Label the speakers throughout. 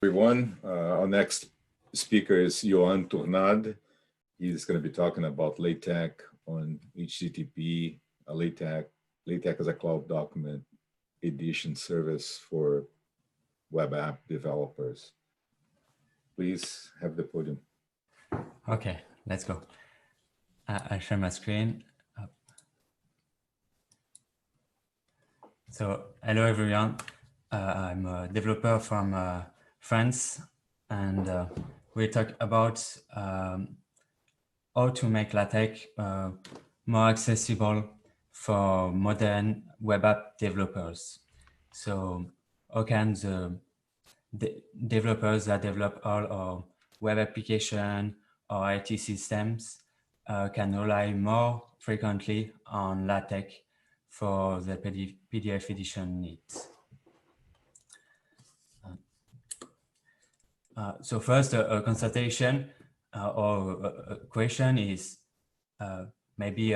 Speaker 1: Everyone. Our next speaker is Yoan Tournade. He's going to be talking about LaTeX on HTTP, LaTeX as a cloud document edition service for web app developers. Please have the podium.
Speaker 2: Okay, let's go. I'll share my screen. So, hello everyone. I'm a developer from France, and we talk about how to make LaTeX more accessible for modern web app developers. So, how can the developers that develop all our web application or IT systems can rely more frequently on LaTeX for the PDF edition needs. So first, a consultation or a question is maybe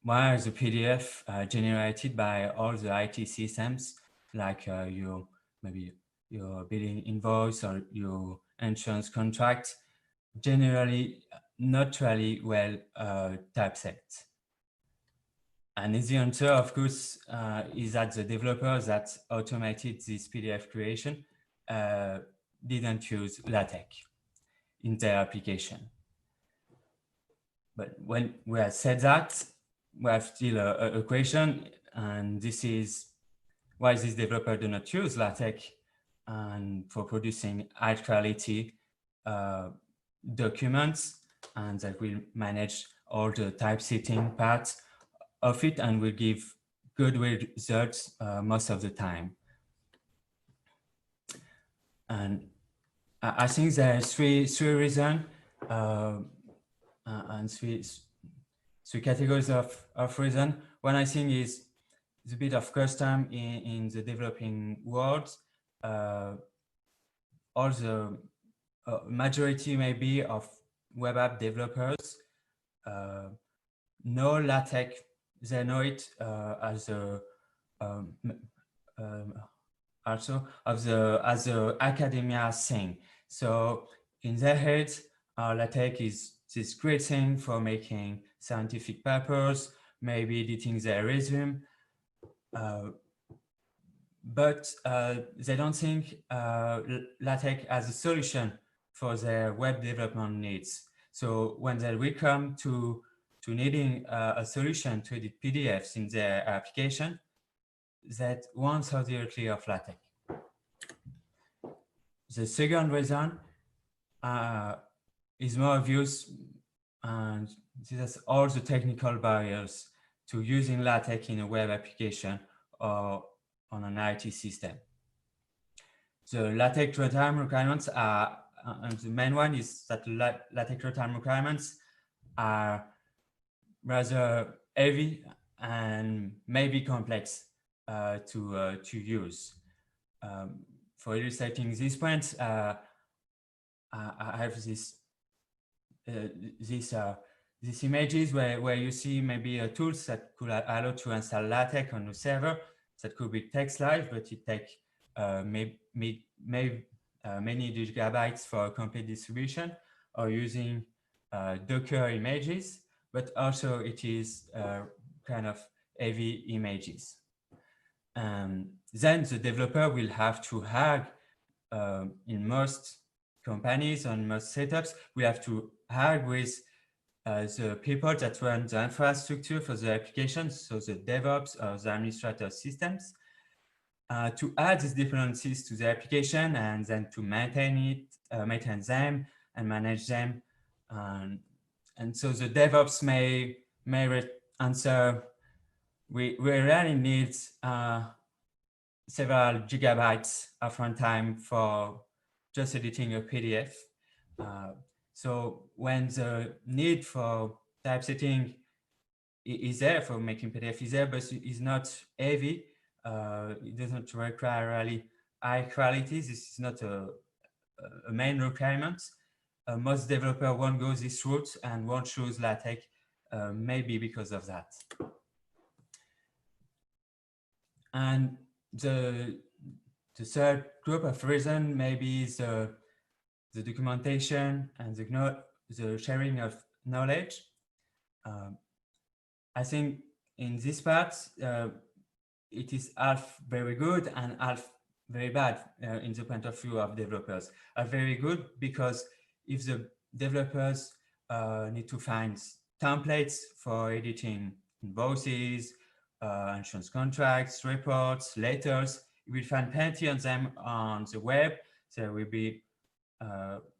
Speaker 2: why is the PDF generated by all the IT systems, like maybe your billing invoice or your insurance contract, generally not really well typeset? And the answer, of course, is that the developers that automated this PDF creation didn't use LaTeX in their application. But when we have said that, we have still a question, and this is why this developer do not use LaTeX and for producing high quality documents, and that will manage all the typesetting parts of it and will give good results most of the time. And I think there are three reasons and three categories of reason. One, I think, is a bit of custom in the developing world. All the majority maybe of web app developers know LaTeX. They know it as a also as a academia thing. So in their heads, LaTeX is this great thing for making scientific papers, maybe editing their resume, but they don't think LaTeX as a solution for their web development needs. So when they will come to needing a solution to edit PDFs in their application, that won't have directly of LaTeX. The second reason is more obvious, and this is all the technical barriers to using LaTeX in a web application or on an IT system. The LaTeX runtime requirements are, and the main one is that LaTeX runtime requirements are rather heavy and maybe complex to use. For illustrating this point, I have these images where you see maybe tools that could allow to install LaTeX on a server. That could be TextLive, but it takes many gigabytes for a complete distribution, or using Docker images, but also it is kind of heavy images. Then the developer will have to hug, in most companies, on most setups, we have to hug with the people that run the infrastructure for the applications, so the DevOps or the administrator systems, to add these dependencies to the application and then to maintain it, maintain them and manage them. And so the DevOps may answer, we really need several gigabytes of runtime for just editing a PDF. So when the need for typesetting is there, for making PDF is there, but it's not heavy, it doesn't require really high quality. This is not a main requirement. Most developers won't go this route and won't choose LaTeX, maybe because of that. And The third group of reason maybe is the documentation and the sharing of knowledge. I think in this part, it is half very good and half very bad in the point of view of developers. Very good because if the developers need to find templates for editing invoices, insurance contracts, reports, letters, you will find plenty of them on the web. There will be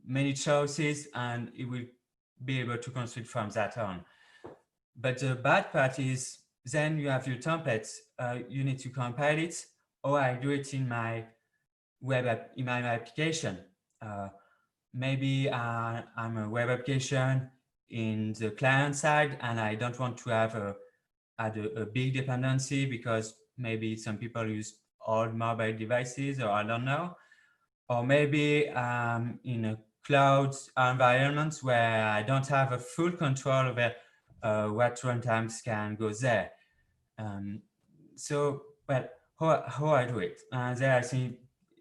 Speaker 2: many choices and it will be able to construct from that on. But the bad part is then you have your templates. You need to compile it, or I do it in my web app, in my application. Maybe I'm a web application in the client side, and I don't want to have a big dependency because maybe some people use old mobile devices, or I don't know. Or maybe in a cloud environment where I don't have a full control over what runtimes can go there. So, well, how I do it? There I think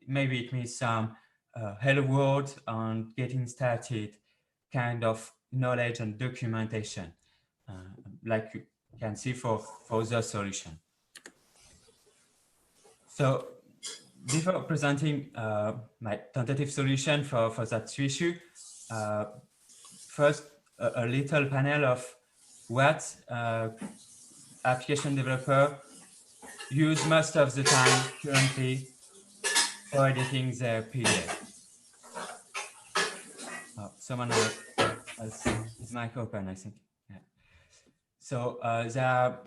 Speaker 2: maybe it means some hello world on getting started kind of knowledge and documentation, like you can see for the solution. So before presenting my tentative solution for that issue, first a little panel of what application developer use most of the time currently for editing their PDF. Oh, someone has his mic open, I think. Yeah. So there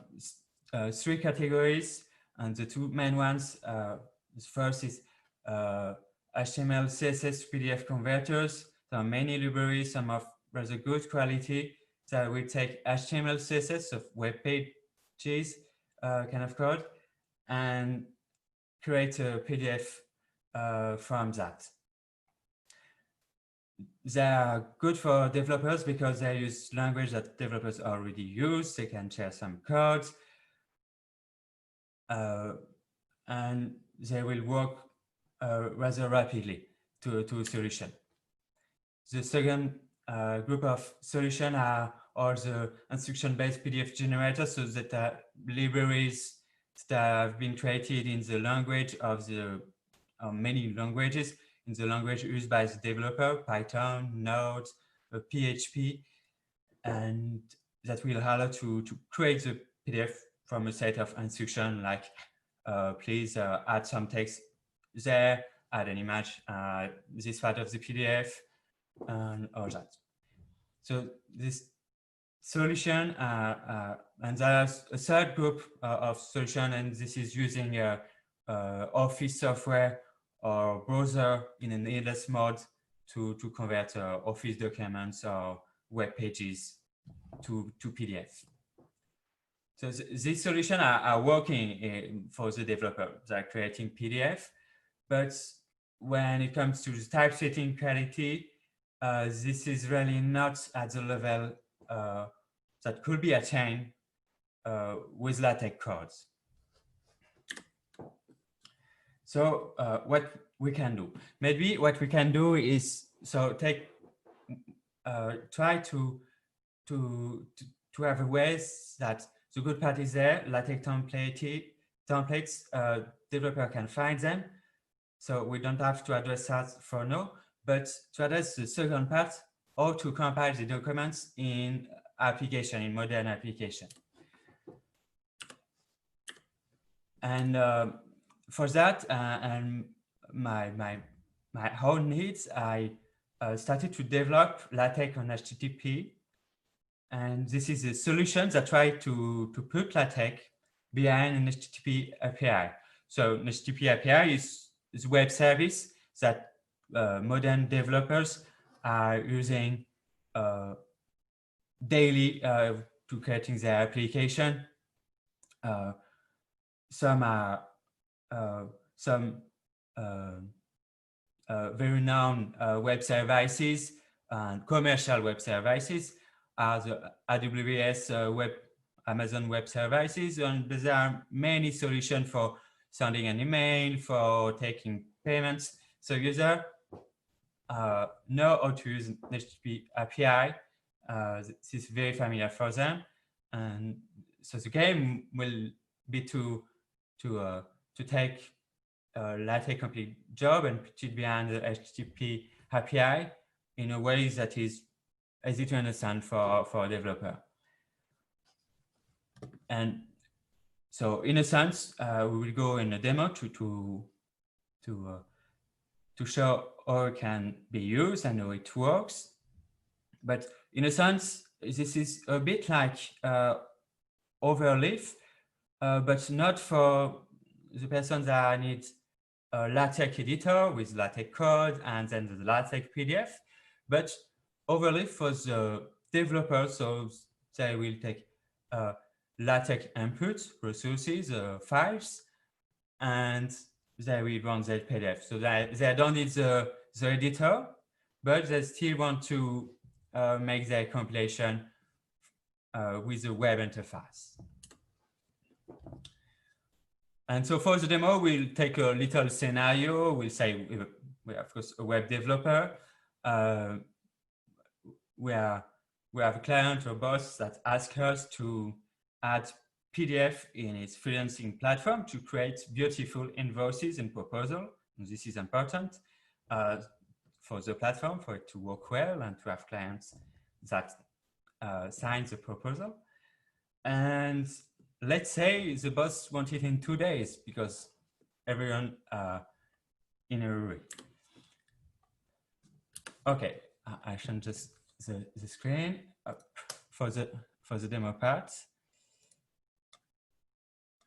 Speaker 2: are three categories, and the two main ones. The first is HTML, CSS, PDF converters. There are many libraries, some of rather good quality, that will take HTML, CSS of web pages kind of code and create a PDF from that. They are good for developers because they use language that developers already use. They can share some code, and they will work rather rapidly to a solution. The second group of solutions are all the instruction-based PDF generators, so that are libraries that have been created in the language of the many languages, in the language used by the developer, Python, Node, PHP, and that will allow to create the PDF from a set of instructions like please add some text there, add an image, this part of the PDF, and all that. So this solution, and there's a third group of solution, and this is using Office software or browser in an headless mode to convert Office documents or web pages to PDF. So these solutions are working for the developer. They're creating PDF, but when it comes to the typesetting quality, this is really not at the level that could be attained with LaTeX codes. So what we can do, maybe what we can do is try to have a ways that the good part is there, LaTeX templates, developer can find them. So we don't have to address that for now, but to address the second part, or to compile the documents in application, in modern application. And for that, and my own needs, I started to develop LaTeX-on-HTTP. And this is a solution that tries to put LaTeX behind an HTTP API. So an HTTP API is a web service that modern developers are using daily to creating their application. Some are very known web services and commercial web services are the AWS Amazon Web Services, and there are many solutions for sending an email, for taking payments. So user know how to use HTTP API. This is very familiar for them, and so the game will be to take a LaTeX complete job and put it behind the HTTP API in a way that is easy to understand for a developer. And so, in a sense, we will go in a demo to show how it can be used and how it works. But in a sense, this is a bit like Overleaf, but not for the person that needs a LaTeX editor with LaTeX code and then the LaTeX PDF, but Overleaf for the developers, so they will take LaTeX inputs, resources, files, and they will run their PDF. So they don't need the editor, but they still want to make their compilation with the web interface. And so for the demo, we'll take a little scenario. We'll say we are, of course, a web developer. We have a client or boss that asks us to add PDF in its freelancing platform to create beautiful invoices and proposal. And this is important for the platform, for it to work well and to have clients that sign the proposal. And let's say the boss wants it in 2 days because everyone in a hurry. Okay, I should just the screen for the demo part.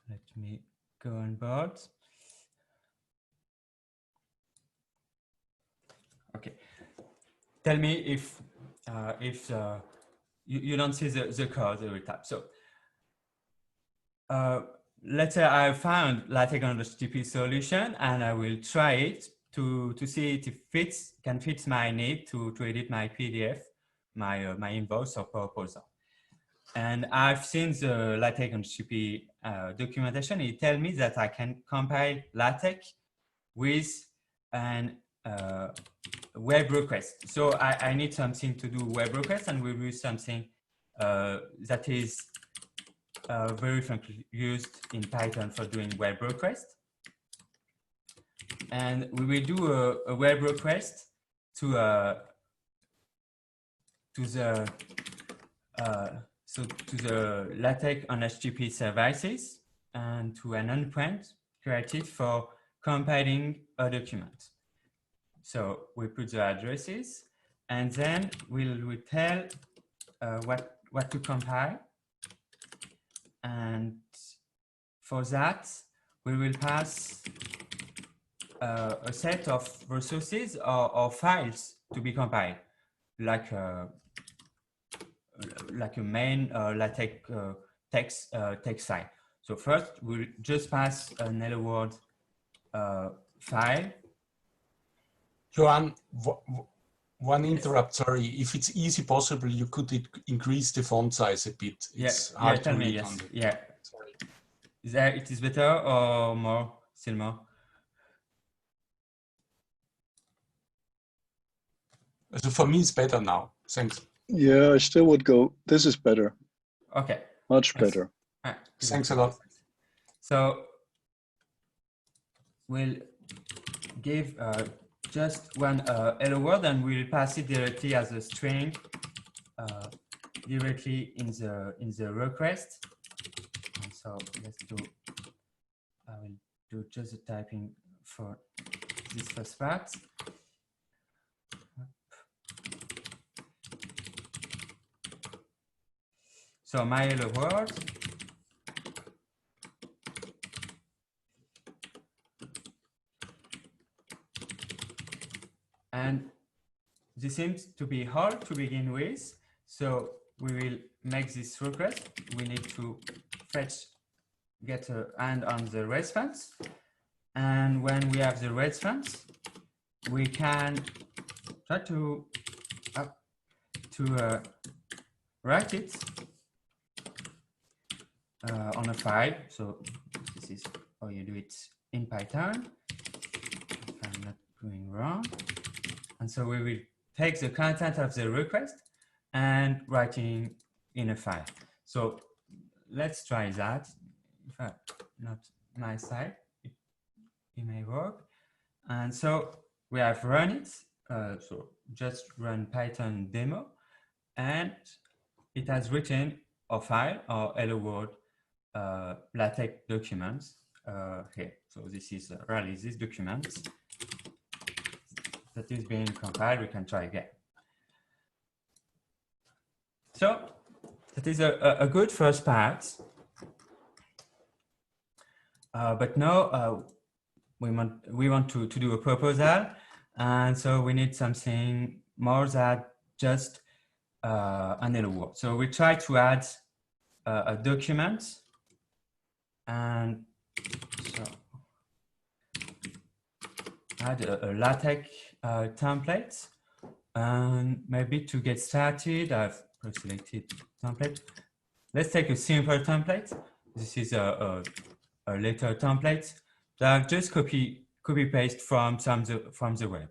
Speaker 2: Let me go on board. Okay, tell me if you don't see the code every time. So let's say I found LaTeX-on-HTTP solution and I will try it to see if it can fit my need to edit my PDF, my invoice or proposal. And I've seen the LaTeX-on-HTTP documentation. It tells me that I can compile LaTeX with an web request. So I need something to do web request, and we will use something that is very frequently used in Python for doing web request. And we will do a web request to the LaTeX-on-HTTP services and to an endpoint created for compiling a document. So we put the addresses, and then we'll tell what to compile. And for that, we will pass a set of resources or files to be compiled, like a main LaTeX text file. So first, we'll just pass an hello world file.
Speaker 3: Yoan, one interrupt, sorry. If it's easy possible, you could increase the font size a bit. It's hard to read on it.
Speaker 2: Yeah.
Speaker 3: Sorry.
Speaker 2: It is better or more? Still more?
Speaker 3: So for me, it's better now. Thanks.
Speaker 4: Yeah, I still would go. This is better.
Speaker 2: Okay.
Speaker 4: Much better.
Speaker 3: Thanks a lot.
Speaker 2: So we'll give just one hello world, and we'll pass it directly as a string directly in the request. And so let's do. I will do just the typing for this first part. So my hello world. And this seems to be hard to begin with. So we will make this request. We need to get a hand on the response. And when we have the response, we can try to write it on a file. So this is or you do it in Python, if I'm not going wrong. And so we will take the content of the request and writing in a file. So let's try that. If I, not my side, it may work. And so we have run it. So just run Python demo, and it has written a file or hello world LaTeX documents here. So this is really this document that is being compiled. We can try again. So that is a good first part. But now we want to do a proposal, and so we need something more than just an hello world. So we try to add a document, and so add a LaTeX template, and maybe to get started, I've pre-selected template. Let's take a simple template. This is a letter template that I've just copy paste from the web.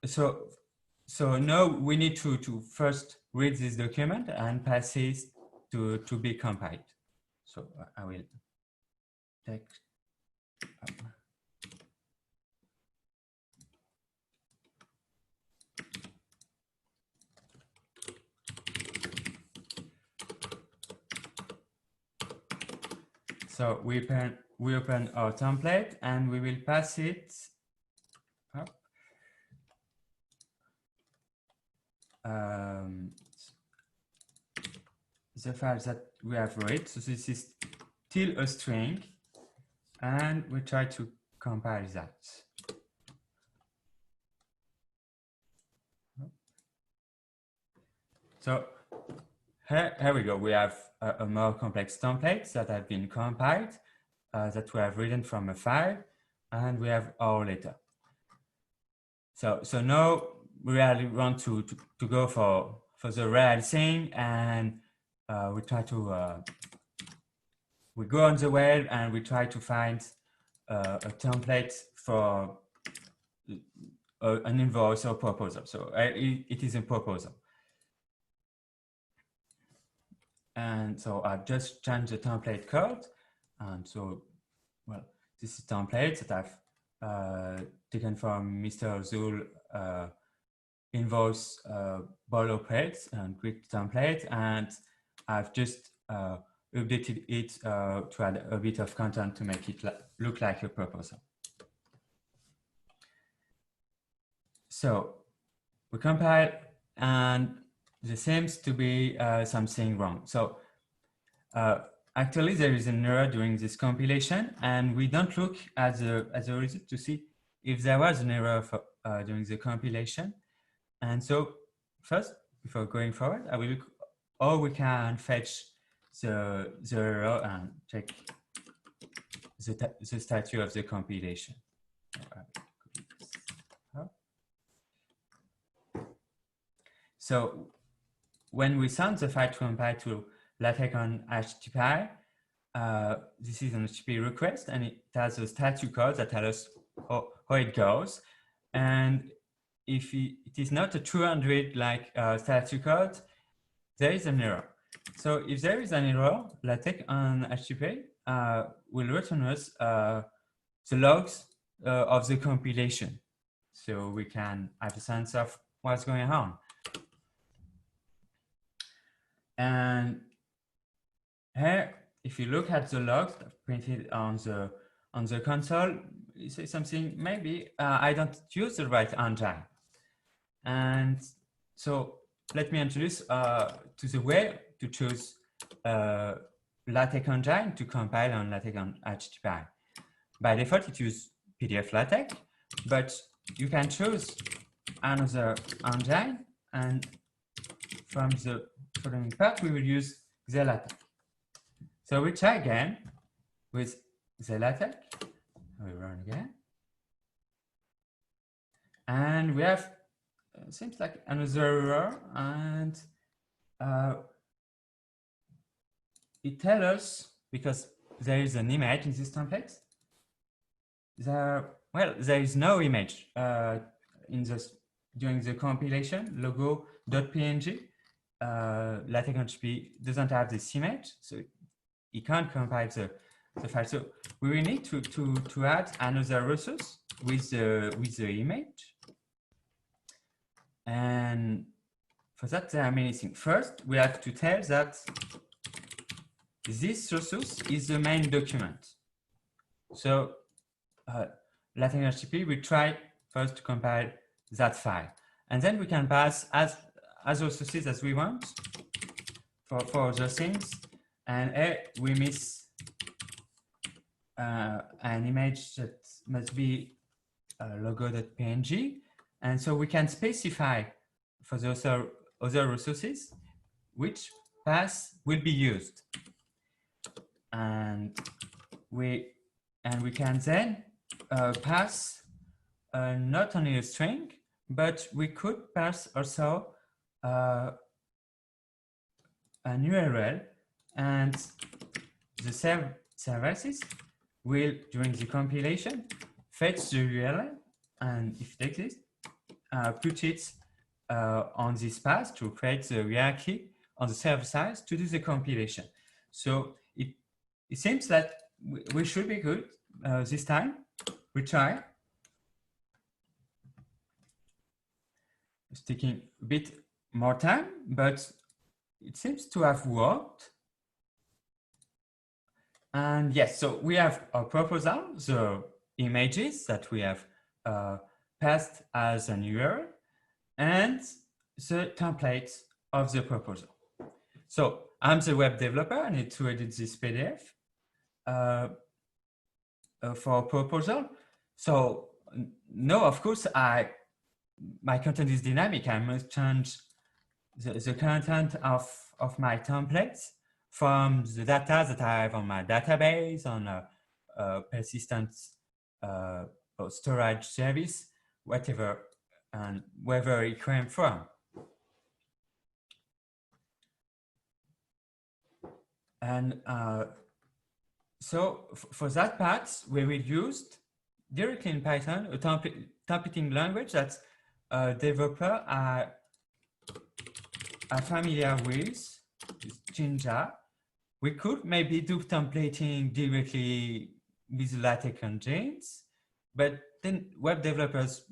Speaker 2: So now we need to first read this document and pass it to be compiled. So I will take so we open our template and we will pass it up. The file that we have read. So this is still a string, and we try to compile that. So here we go. We have a more complex template that have been compiled, that we have written from a file, and we have our letter. So now we really want to go for the real thing, and we try to we go on the web and we try to find a template for an invoice or proposal. So it is a proposal. And so I've just changed the template code. And so, well, this is template that I've taken from Mr. Zul invoice boilerplate and quick template. And I've just updated it to add a bit of content to make it look like a proposal. So we compile, and there seems to be something wrong. So actually there is an error during this compilation, and we don't look at the result to see if there was an error during the compilation. And so first, before going forward, I will look how we can fetch the error and check the status of the compilation. So when we send the file to compile to LaTeX-on-HTTP, this is an HTTP request, and it has a status code that tells us how it goes. And if it is not a 200 like status code, there is an error. So if there is an error, LaTeX-on-HTTP will return us the logs of the compilation, so we can have a sense of what's going on. And here, if you look at the logs printed on the console, you say something, maybe I don't use the right engine. And so let me introduce to the way to choose LaTeX engine to compile on LaTeX-on-HTTP. By default, it uses PDFlayer, but you can choose another engine, and from the following part, we will use the LaTeX. So we try again with the LaTeX. We run again. And we have, seems like another error, and it tells us, because there is an image in this template. Well, there is no image during the compilation. Logo.png. LaTeX-on-HTTP doesn't have this image, so it can't compile the file. So we will need to add another resource with the image. And for that, there are many things. First, we have to tell that this resource is the main document. So LaTeX-on-HTTP will try first to compile that file. And then we can pass as resources as we want for other things. And here we miss an image that must be logo.png. And so we can specify for the other resources which path will be used. And we can then pass not only a string, but we could pass also an URL, and the services will, during the compilation, fetch the URL, and if it exists, put it on this path to create the hierarchy on the server side to do the compilation. So it seems that we should be good this time. We try. It's taking a bit more time, but it seems to have worked. And yes, so we have our proposal, the images that we have passed as an URL, and the template of the proposal. So I'm the web developer. I need to edit this PDF for proposal. So no, of course, my content is dynamic. I must change the content of my templates from the data that I have on my database, on a persistent or storage service, whatever, and wherever it came from. And so for that part, we will use directly in Python a templating language that developers are familiar with Jinja. We could maybe do templating directly with LaTeX engines, but then web developers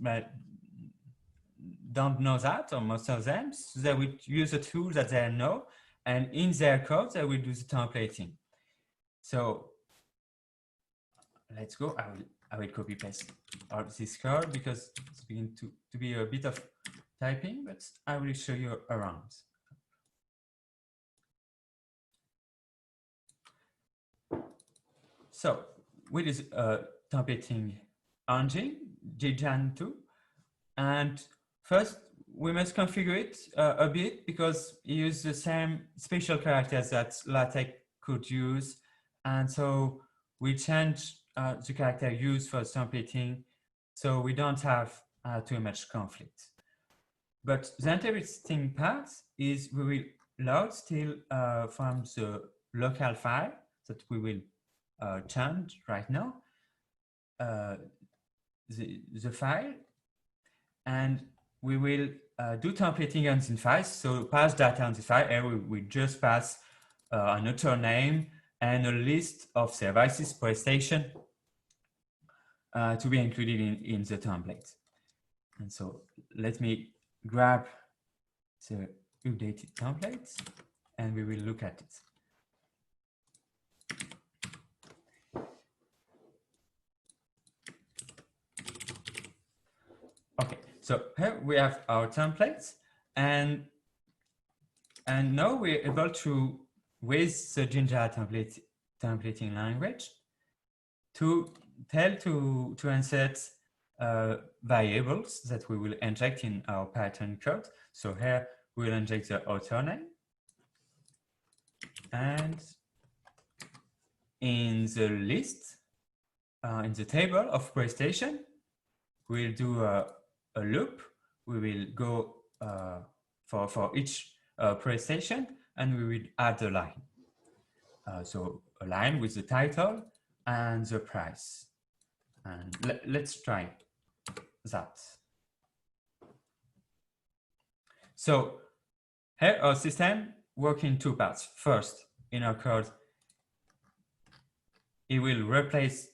Speaker 2: don't know that, or most of them. So they will use a tool that they know, and in their code, they will do the templating. So let's go. I will copy paste all this code because it's beginning to be a bit of typing, but I will show you around. So with this templating engine, Jinja 2, and first we must configure it a bit because it uses the same special characters that LaTeX could use, and so we change the character used for templating, so we don't have too much conflict. But the interesting part is we will load still from the local file that we will change right now, the file, and we will do templating on this file. So pass data on this file, and we just pass an author name and a list of services prestation to be included in the template. And so let me grab the updated template and we will look at it. Okay, so here we have our templates, and now we're able to, with the Jinja templating language, to insert variables that we will inject in our Python code. So here we'll inject the author name, and in the list, in the table of prestation, we'll do a loop. We will go for each prestation, and we will add a line. so align with the title and the price. And let's try that. So here our system works in two parts. First, in our code, it will replace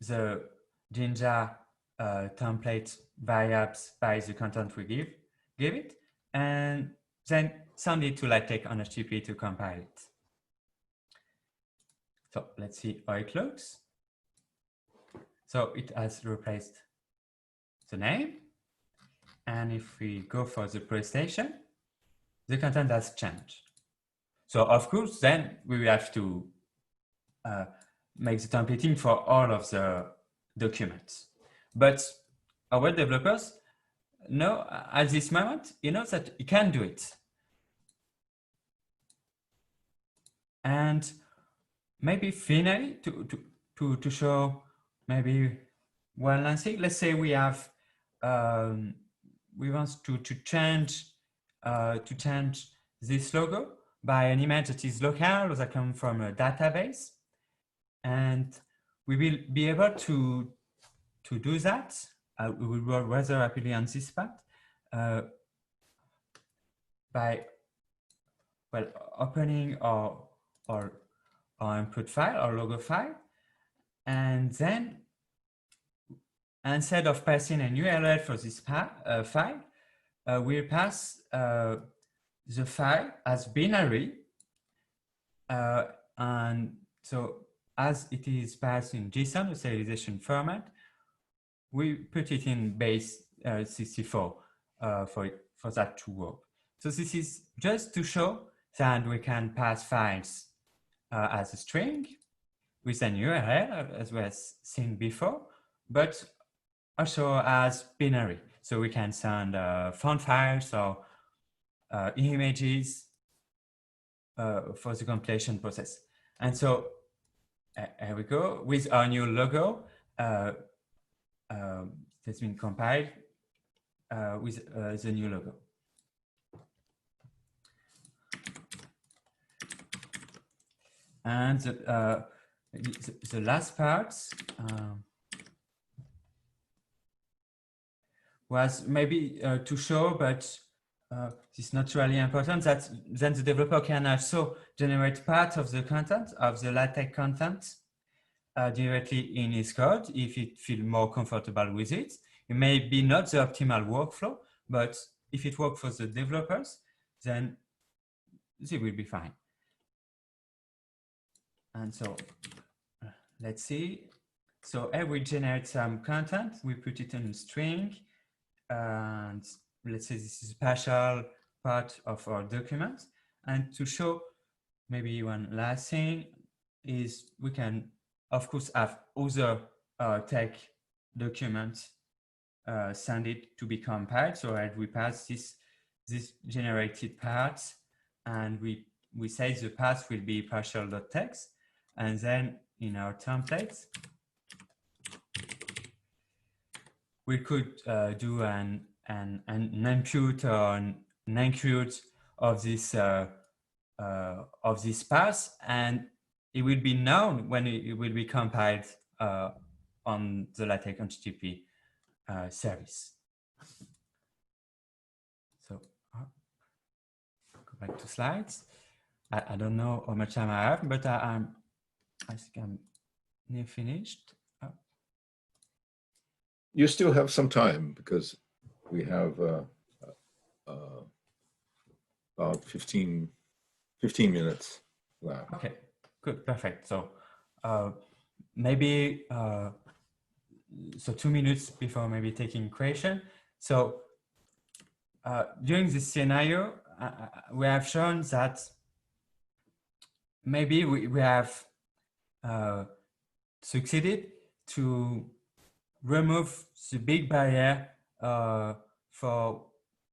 Speaker 2: the Jinja template variables by the content we give it, and then send it to LaTeX-on-HTTP to compile it. So let's see how it looks. So it has replaced the name. And if we go for the presentation, the content has changed. So of course, then we will have to make the templating for all of the documents. But our developers know at this moment, he knows that he can do it. And maybe finally, to show maybe one thing, let's say we have we want to change this logo by an image that is local or that comes from a database, and we will be able to do that. We will work rather rapidly on this part by opening our input file, our logo file, and then instead of passing an URL for this file, we'll pass the file as binary, and so as it is passed in JSON, the serialization format, we put it in base 64 for that to work. So this is just to show that we can pass files as a string with an URL, as was seen before, but also as binary. So we can send font files or images for the compilation process. And so here we go with our new logo that's been compiled with the new logo. And the last part was maybe to show, but it's not really important, that then the developer can also generate part of the content, of the LaTeX content, directly in his code if it feels more comfortable with it. It may be not the optimal workflow, but if it works for the developers, then it will be fine. And so let's see. So here we generate some content, we put it in a string, and let's say this is a partial part of our document. And to show maybe one last thing is we can, of course, have other text documents send it to be compiled. So we pass this generated part, and we say the path will be partial.txt, and then in our templates we could do an impute or an include of this path, and it will be known when it will be compiled on the LaTeX-on-HTTP service. So go back to slides. I don't know how much time I have, but I think I'm near finished.
Speaker 1: You still have some time because we have about 15 minutes left.
Speaker 2: Okay, good, perfect. So maybe so 2 minutes before maybe taking question. So during this scenario, we have shown that maybe we have succeeded to remove the big barrier for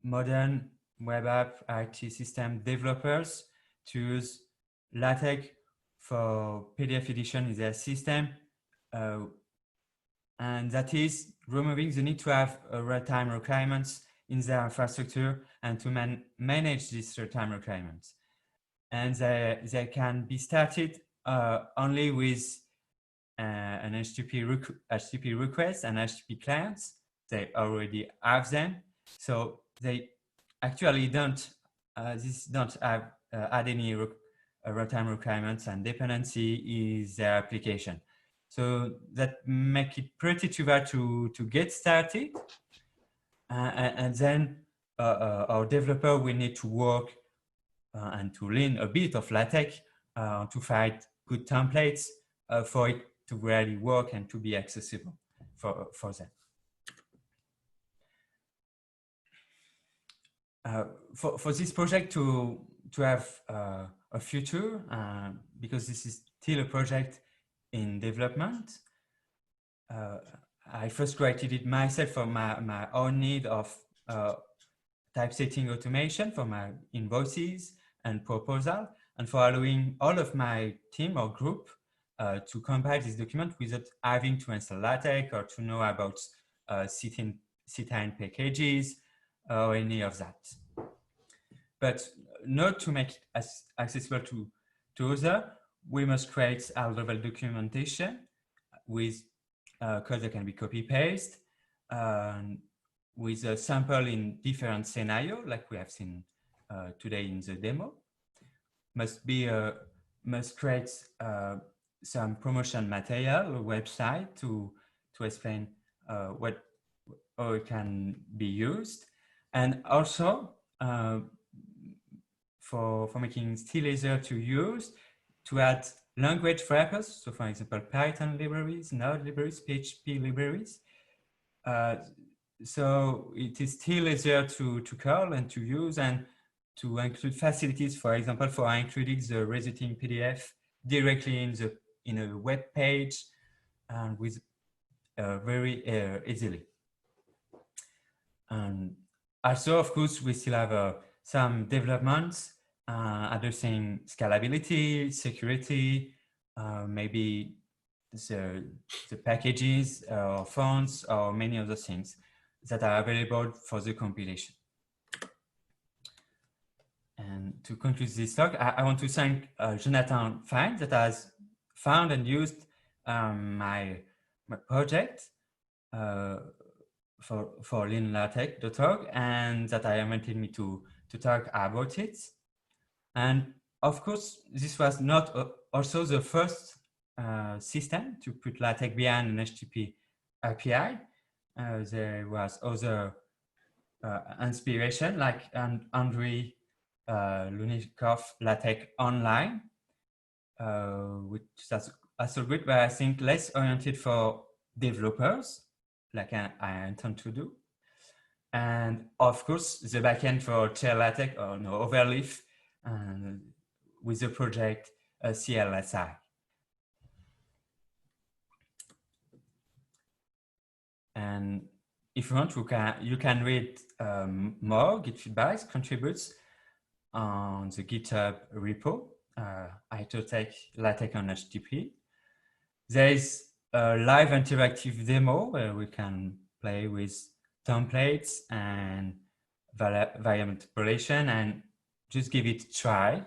Speaker 2: modern web app IT system developers to use LaTeX for PDF edition in their system, and that is removing the need to have real-time requirements in their infrastructure and to manage these real-time requirements. And they can be started only with an HTTP request and HTTP clients. They already have them, so they actually don't have add any runtime requirements, and dependency is their application. So that make it pretty trivial to get started, and then our developer will need to work and to learn a bit of LaTeX to find good templates for it to really work and to be accessible for them. For this project to have a future, because this is still a project in development, I first created it myself for my own need of typesetting automation for my invoices and proposal, and for allowing all of my team or group to compile this document without having to install LaTeX or to know about ctine packages or any of that. But not to make it accessible to others, we must create high-level documentation with code that can be copy-paste, with a sample in different scenarios, like we have seen today in the demo. Must create some promotion material, a website to explain how it can be used, and also for making it still easier to use, to add language wrappers. So, for example, Python libraries, Node libraries, PHP libraries. So it is still easier to call and to use, and to include facilities, for example, for including the resulting PDF directly in a web page and with very easily. And also, of course, we still have some developments addressing scalability, security, maybe the packages or fonts or many other things that are available for the compilation. And to conclude this talk, I want to thank Jonathan Fine that has found and used my project for learnlatex.org, and that invited me to talk about it. And of course, this was not also the first system to put LaTeX behind an HTTP API. There was other inspiration, like Andrei Lunikov LaTeX Online, which is also good, but I think less oriented for developers, like I intend to do. And of course, the backend for Chair LaTeX or Overleaf, with the project CLSI. And if you want, you can read more Git feedbacks, contributes on the GitHub repo, LaTeX-on-HTTP. There is a live interactive demo where we can play with templates and variable interpolation, and just give it a try,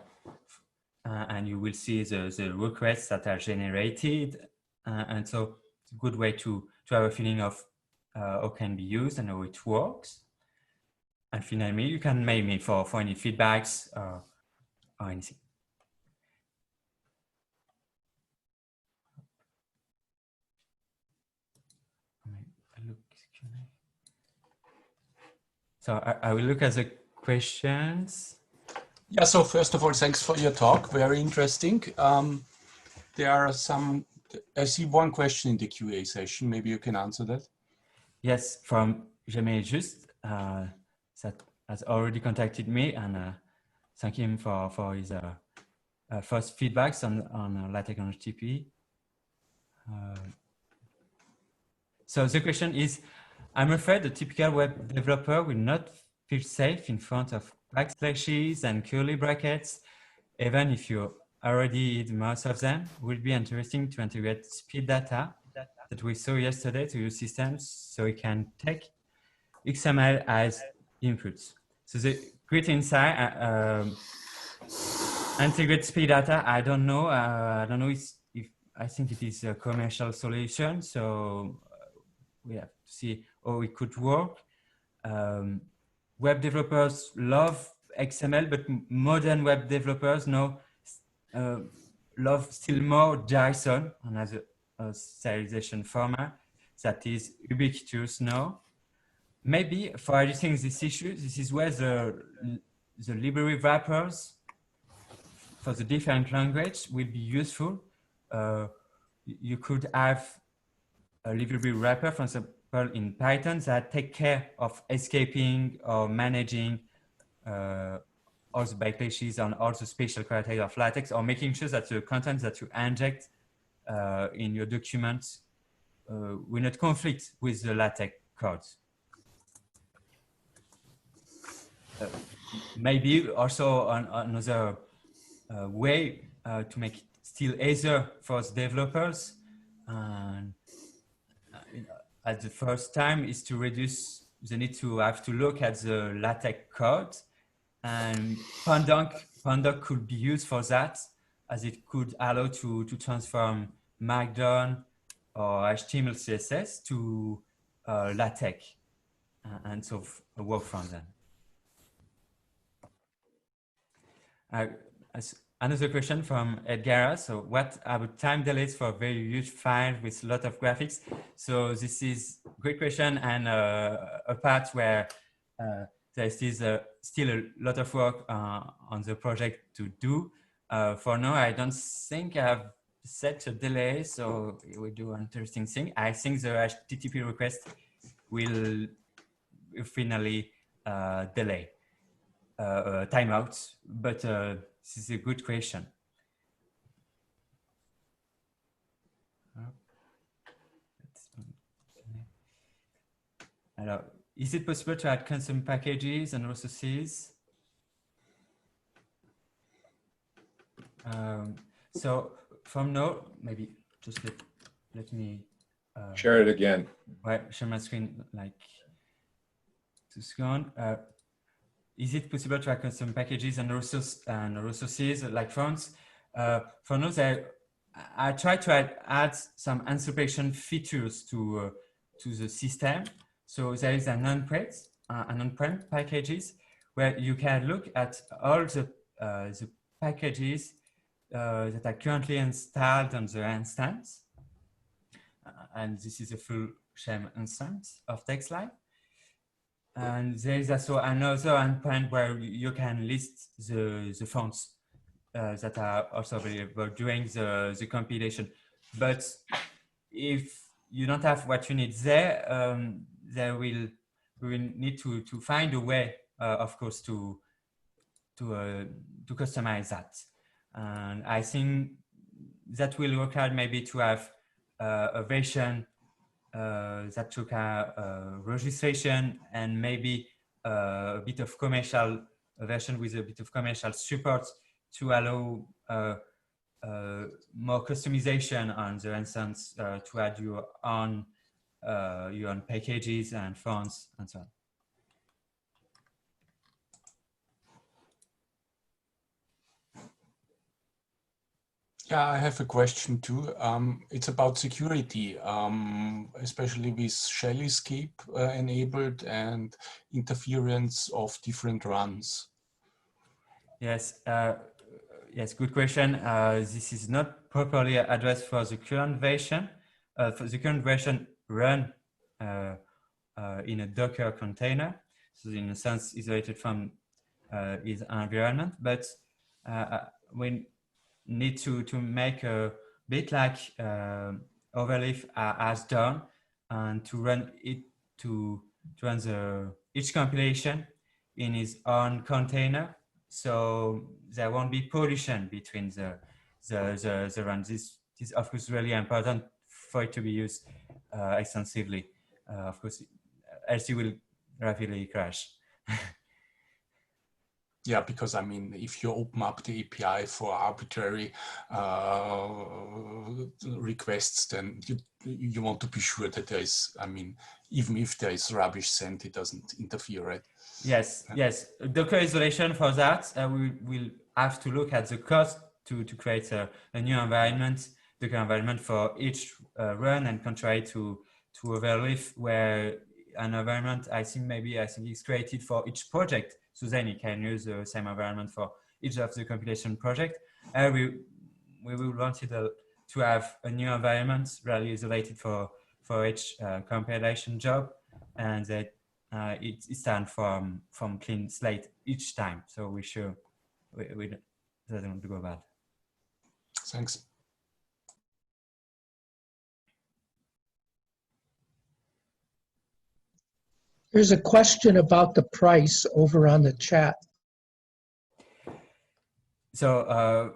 Speaker 2: and you will see the requests that are generated, and so it's a good way to have a feeling of how it can be used and how it works. And finally, you can mail me for any feedbacks or anything. So I will look at the questions.
Speaker 3: Yeah, so first of all, thanks for your talk. Very interesting. There are some, I see one question in the QA session. Maybe you can answer that.
Speaker 2: Yes, from Jamie Just, that has already contacted me, and thank him for his first feedbacks on LaTeX-on-HTTP. So the question is, I'm afraid the typical web developer will not feel safe in front of backslashes and curly brackets, even if you already did most of them. It will be interesting to integrate speed data that we saw yesterday to your systems, so we can take XML as inputs. So the great insight, Integrate speed data. I don't know. I don't know if I think it is a commercial solution. So we have to see how it could work. Web developers love XML, but modern web developers now love still more JSON as a serialization format that is ubiquitous now. Maybe for addressing this issue, this is where the library wrappers for the different language will be useful. You could have a library wrapper, for example, in Python that take care of escaping or managing all the backlashes and all the special criteria of LaTeX, or making sure that the content that you inject in your documents will not conflict with the LaTeX codes. Maybe also another way to make it still easier for the developers and at the first time is to reduce the need to have to look at the LaTeX code, and Pandoc could be used for that, as it could allow to transform Markdown or HTML CSS to LaTeX and so work from them. Another question from Edgara. So what about time delays for very huge files with a lot of graphics? So this is a great question, and a part where there is still a lot of work on the project to do. For now, I don't think I have set a delay, so we do an interesting thing. I think the HTTP request will finally delay timeouts, but this is a good question. Is it possible to add custom packages and resources? So from now, maybe just let me
Speaker 1: share it again.
Speaker 2: Right, share my screen like to scan. Is it possible to add custom packages and resources like fonts? For now, I try to add some anticipation features to the system. So there is an on-prem packages where you can look at all the packages that are currently installed on the instance. And this is a full shell instance of TextLive. And there is also another endpoint where you can list the fonts that are also available during the compilation. But if you don't have what you need there, we will need to find a way, of course, to customize that. And I think that will require maybe to have a version that took a registration and maybe a bit of commercial version with a bit of commercial support to allow more customization on the instance to add your own packages and fonts and so on.
Speaker 3: Yeah, I have a question too. It's about security, especially with shell escape enabled and interference of different runs.
Speaker 2: Yes, yes, good question. This is not properly addressed for the current version. For the current version, run in a Docker container, so in a sense isolated from its environment. But we need to make a bit like Overleaf has done, and to run it to run each compilation in its own container, so there won't be pollution between the runs. This is of course really important for it to be used extensively. Of course, else you will rapidly crash.
Speaker 3: Yeah, because I mean, if you open up the API for arbitrary requests, then you want to be sure that there is, I mean, even if there is rubbish sent, it doesn't interfere, right?
Speaker 2: Yes, yes. Docker isolation for that, we will have to look at the cost to create a new environment, Docker environment for each run, and contrary to Overleaf, where an environment, I think is created for each project. So then you can use the same environment for each of the compilation project. We will want to have a new environment really isolated for each compilation job, and that it stands from clean slate each time. So we sure we doesn't go bad.
Speaker 3: Thanks.
Speaker 5: There's a question about the price over on the chat.
Speaker 2: So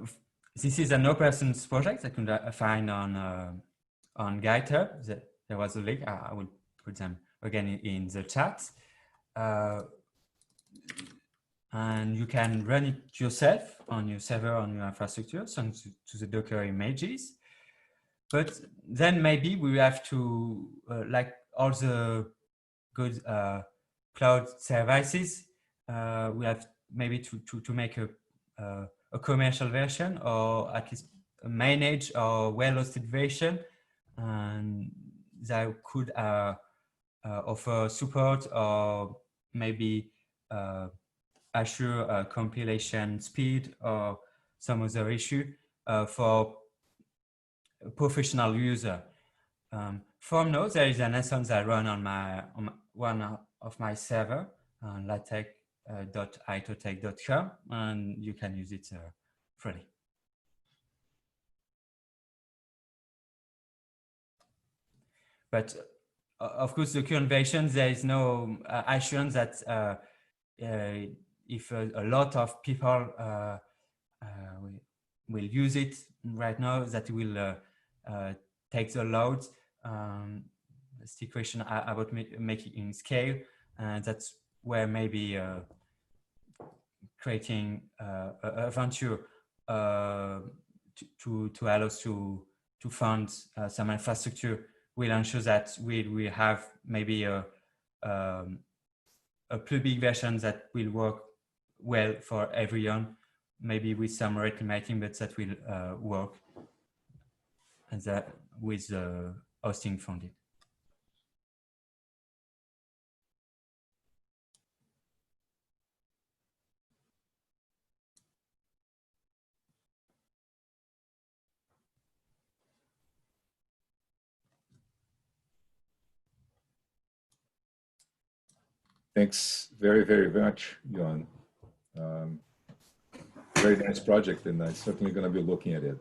Speaker 2: this is an open source project that you can find on GitHub. There was a link. I will put them again in the chat. And you can run it yourself on your server, on your infrastructure, send to the Docker images. But then maybe we have to, like all the good cloud services, we have maybe to make a commercial version, or at least a managed or well-hosted version, and that could offer support or maybe assure compilation speed or some other issue for a professional user. For now, there is an instance I run on one of my server on LaTeX.itotech.com, and you can use it freely. But of course, the current version, there is no assurance that if a lot of people will use it right now, that will take the load. That's the question about making in scale, and that's where maybe creating a venture to allow us to fund some infrastructure will ensure that we have maybe a public version that will work well for everyone, maybe with some reclimating, but that will work, and that with hosting funded.
Speaker 1: Thanks very, very much, Yoan. Very nice project, and I'm certainly going to be looking at it.